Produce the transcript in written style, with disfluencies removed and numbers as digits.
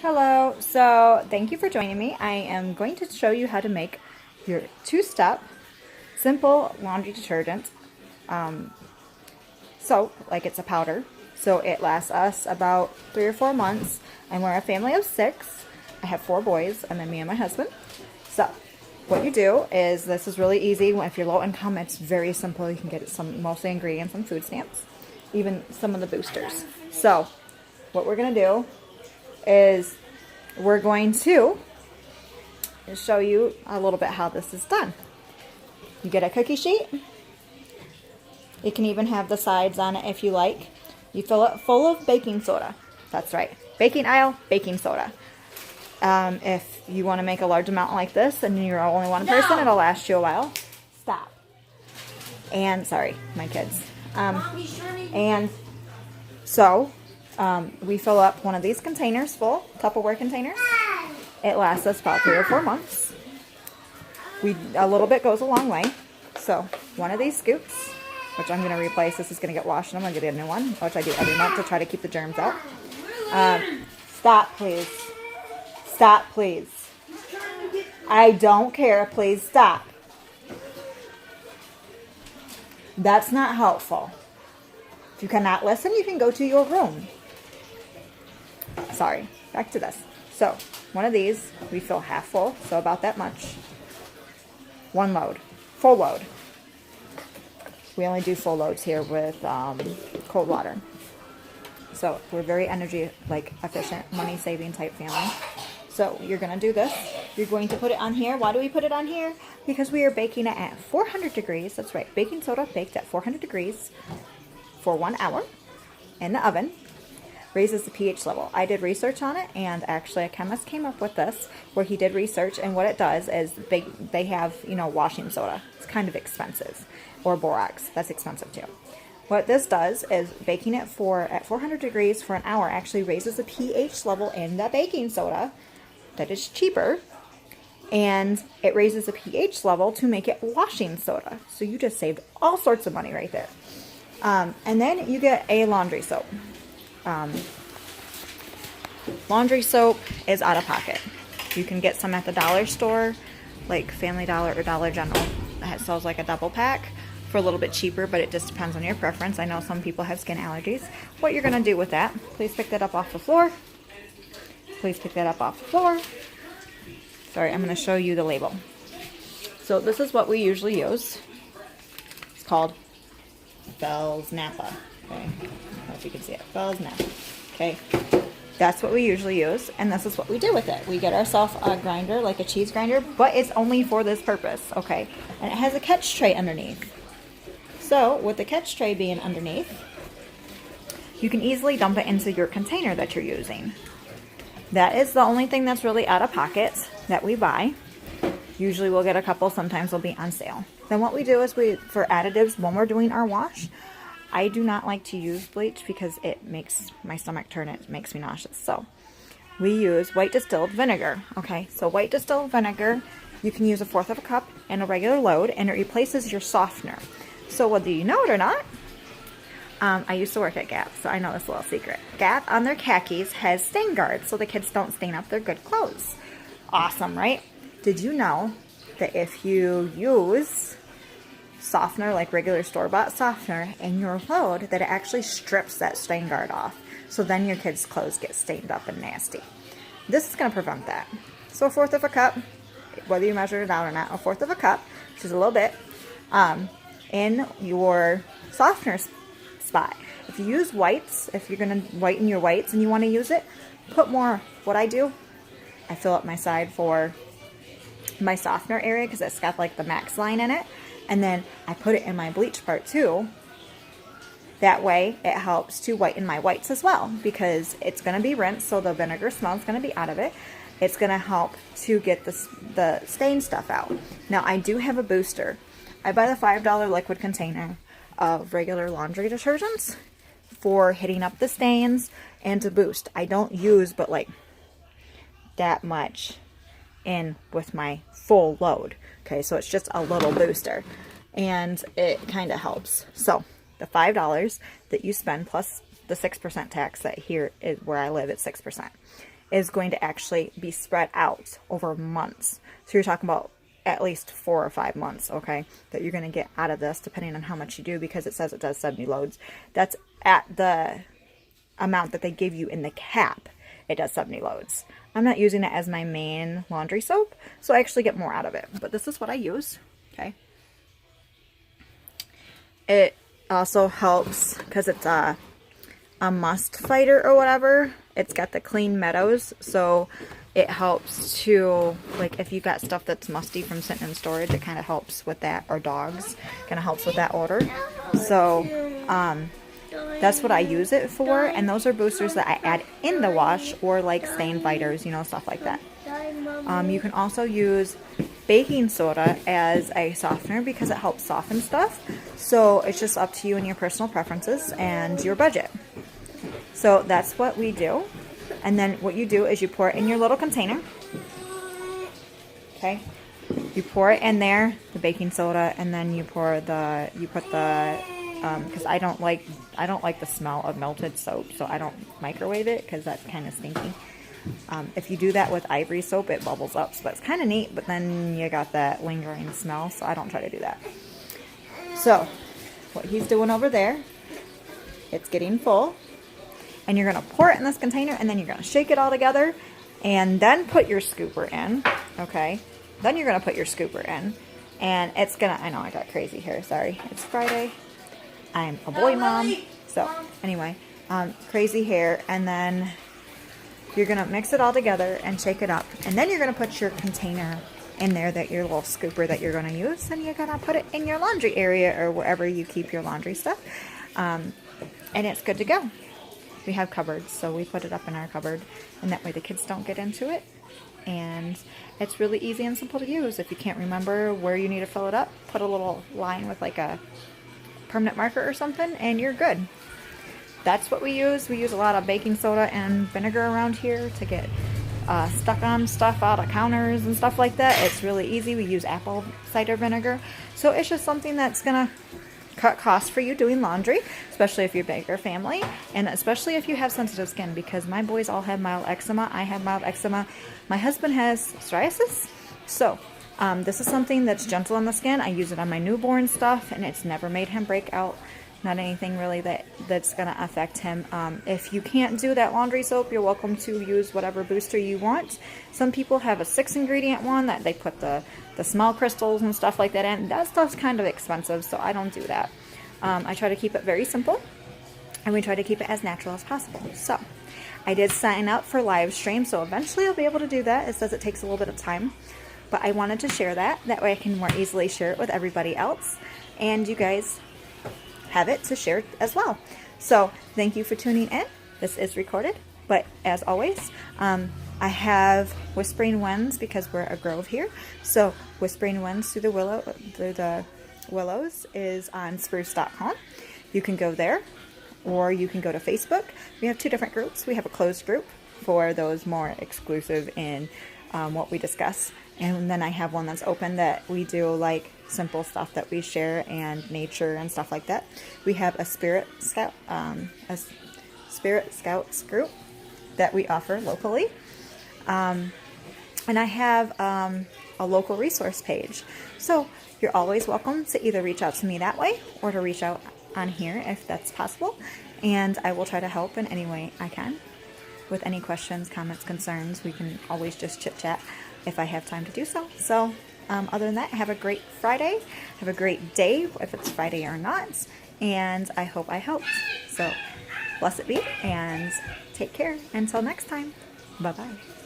Hello, so thank you for joining me. I am going to show you how to make your two-step simple laundry detergent soap, like it's a powder. So it lasts us about 3 or 4 months, and we're a family of 6. I have 4 boys, and then me and my husband. So what you do is, this is really easy. If you're low income, it's very simple. You can get mostly ingredients and food stamps, even some of the boosters. So what we're going to do is we're going to show you a little bit how this is done. You get a cookie sheet. You can even have the sides on it if you like. You fill it full of baking soda. That's right, baking aisle, baking soda. If you want to make a large amount like this and you're only one person, it'll last you a while. Stop. And sorry, my kids. And so we fill up one of these containers full, Tupperware containers. It lasts us about 3 or 4 months. A little bit goes a long way. So one of these scoops, which I'm going to replace. This is going to get washed, and I'm going to get a new one, which I do every month to try to keep the germs out. Stop, please. Stop, please. I don't care. Please stop. That's not helpful. If you cannot listen, you can go to your room. Sorry, back to this. So, one of these, we fill half full, so about that much. One load, full load. We only do full loads here with cold water. So, we're very energy efficient, money saving type family. So, you're going to do this. You're going to put it on here. Why do we put it on here? Because we are baking it at 400 degrees. That's right, baking soda baked at 400 degrees for 1 hour in the oven. Raises the pH level. I did research on it, and actually a chemist came up with this, where he did research, and what it does is they have, washing soda. It's kind of expensive. Or borax. That's expensive too. What this does is baking it at 400 degrees for an hour actually raises the pH level in the baking soda. That is cheaper. And it raises the pH level to make it washing soda. So you just saved all sorts of money right there. And then you get a laundry soap. Laundry soap is out of pocket. You can get some at the dollar store, like Family Dollar or Dollar General. That sells like a double pack for a little bit cheaper, but it just depends on your preference. I know some people have skin allergies. What you're going to do with that, please pick that up off the floor. Please pick that up off the floor. Sorry, I'm going to show you the label. So this is what we usually use. It's called Bell's Napa. Okay, I don't know if you can see it. Bell's Napa. Okay, that's what we usually use, and this is what we do with it. We get ourselves a grinder, like a cheese grinder, but it's only for this purpose, okay? And it has a catch tray underneath. So, with the catch tray being underneath, you can easily dump it into your container that you're using. That is the only thing that's really out of pocket that we buy. Usually we'll get a couple, sometimes they'll be on sale. Then what we do is for additives, when we're doing our wash, I do not like to use bleach because it makes my stomach turn. It makes me nauseous. So we use white distilled vinegar. Okay, so white distilled vinegar, you can use 1/4 cup in a regular load, and it replaces your softener. So whether you know it or not, I used to work at Gap, so I know this little secret. Gap on their khakis has stain guards so the kids don't stain up their good clothes. Awesome, right? Did you know that if you use softener, like regular store-bought softener, in your load, that it actually strips that stain guard off, so then your kids' clothes get stained up and nasty? This is going to prevent that. So 1/4 cup, whether you measure it out or not, 1/4 cup, which is a little bit, in your softener spot. If you use whites, if you're going to whiten your whites and you want to use it, put more. What I do, I fill up my side for my softener area because it's got like the max line in it. And then I put it in my bleach part too. That way it helps to whiten my whites as well, because it's going to be rinsed, so the vinegar smell is going to be out of it. It's going to help to get the stain stuff out. Now I do have a booster. I buy the $5 liquid container of regular laundry detergents for hitting up the stains and to boost. I don't use but like that much in with my full load. Okay, so it's just a little booster, and it kind of helps. So the $5 that you spend plus the 6% tax, that here is where I live, it's 6%. is going to actually be spread out over months. So you're talking about at least 4 or 5 months, okay, that you're going to get out of this, depending on how much you do, because it says it does 70 loads. That's at the amount that they give you in the cap. It does 70 loads. I'm not using it as my main laundry soap, so I actually get more out of it. But this is what I use, okay? It also helps because it's a must fighter or whatever. It's got the Clean Meadows, so it helps to, like, if you got stuff that's musty from sitting in storage, it kind of helps with that, or dogs, kind of helps with that odor. So, that's what I use it for, and those are boosters that I add in the wash, or like stain fighters, you know, stuff like that. You can also use baking soda as a softener because it helps soften stuff. So it's just up to you and your personal preferences and your budget. So that's what we do. And then what you do is you pour it in your little container. Okay. You pour it in there, the baking soda, and then you put the, because I don't like the smell of melted soap, so I don't microwave it because that's kind of stinky. If you do that with Ivory soap, it bubbles up, so that's kind of neat, but then you got that lingering smell, so I don't try to do that. So what he's doing over there, it's getting full, and you're going to pour it in this container, and then you're going to shake it all together, and then put your scooper in, okay? Then you're going to put your scooper in, and it's going to, I know I got crazy here, sorry, it's Friday. I'm a boy mom, so anyway, crazy hair, and then you're going to mix it all together and shake it up, and then you're going to put your container in there, that your little scooper that you're going to use, and you're going to put it in your laundry area or wherever you keep your laundry stuff, and it's good to go. We have cupboards, so we put it up in our cupboard, and that way the kids don't get into it, and it's really easy and simple to use. If you can't remember where you need to fill it up, put a little line with like a permanent marker or something, and you're good. That's what we use. We use a lot of baking soda and vinegar around here to get stuck on stuff out of counters and stuff like that. It's really easy. We use apple cider vinegar, so it's just something that's gonna cut costs for you doing laundry, especially if you're a bigger family, and especially if you have sensitive skin, because my boys all have mild eczema. I have mild eczema. My husband has psoriasis, so this is something that's gentle on the skin. I use it on my newborn stuff, and it's never made him break out. Not anything really that's going to affect him. If you can't do that laundry soap, you're welcome to use whatever booster you want. Some people have a 6-ingredient one that they put the smell crystals and stuff like that in. That stuff's kind of expensive, so I don't do that. I try to keep it very simple, and we try to keep it as natural as possible. So I did sign up for live stream, so eventually I'll be able to do that. It says it takes a little bit of time, but I wanted to share that. That way I can more easily share it with everybody else, and you guys have it to share as well. So thank you for tuning in. This is recorded, but as always, I have Whispering Winds, because we're a grove here. So Whispering Winds through the willows is on spruce.com. You can go there, or you can go to Facebook. We have 2 different groups. We have a closed group for those more exclusive in what we discuss, and then I have one that's open that we do like simple stuff that we share and nature and stuff like that. We have a Spirit Scouts group that we offer locally, and I have a local resource page. So you're always welcome to either reach out to me that way, or to reach out on here if that's possible, and I will try to help in any way I can with any questions, comments, concerns. We can always just chit chat if I have time to do so. So other than that, have a great Friday. Have a great day, if it's Friday or not. And I hope I helped. So blessed be, and take care. Until next time. Bye-bye.